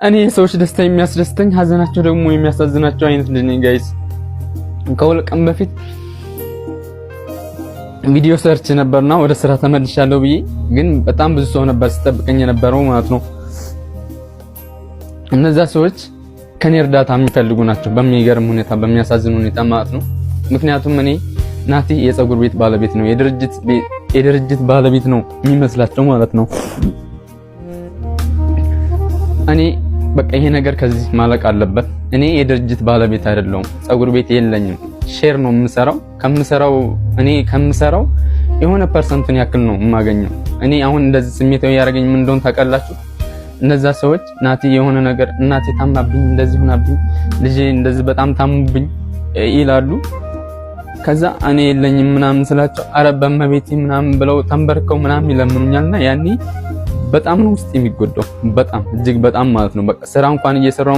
እኔ ሰዎች ደስታ የሚያስደስተኝ ሀዘናቸው ደግሞ የሚያሳዝናቸው አይነት ልጅ ነኝ ጋይስ። ከሁለት ቀን በፊት ቪዲዮ ሰርች ነበርና ወደ ስራ ተመልሻለሁ ብዬ፣ ግን በጣም ብዙ ሰው ነበር ሲጠብቀኝ የነበረው ማለት ነው። እነዛ ሰዎች ከኔ እርዳታ የሚፈልጉ ናቸው፣ በሚገርም ሁኔታ በሚያሳዝን ሁኔታ ማለት ነው። ምክንያቱም እኔ ናቲ የፀጉር ቤት ባለቤት ነው፣ የድርጅት ባለቤት ነው የሚመስላቸው ማለት ነው። እኔ በቃ ይሄ ነገር ከዚህ ማለቅ አለበት። እኔ የድርጅት ባለቤት አይደለሁም፣ ፀጉር ቤት የለኝም። ሼር ነው የምሰራው። እኔ ከምሰራው የሆነ ፐርሰንቱን ያክል ነው የማገኘው። እኔ አሁን እንደዚህ ስሜታዊ ያደረገኝ ምን እንደሆነ ታውቃላችሁ? እነዛ ሰዎች ናቲ የሆነ ነገር እናቴ ታማብኝ፣ እንደዚህ ሆናብኝ፣ ልጄ እንደዚህ በጣም ታሙብኝ ይላሉ። ከዛ እኔ የለኝም ምናምን ስላቸው አረ በመቤቴ ምናምን ብለው ተንበርከው ምናምን ይለምኑኛልና ያኔ በጣም ነው ውስጥ የሚጎዳው፣ በጣም እጅግ በጣም ማለት ነው። በቃ ስራ እንኳን እየሰራው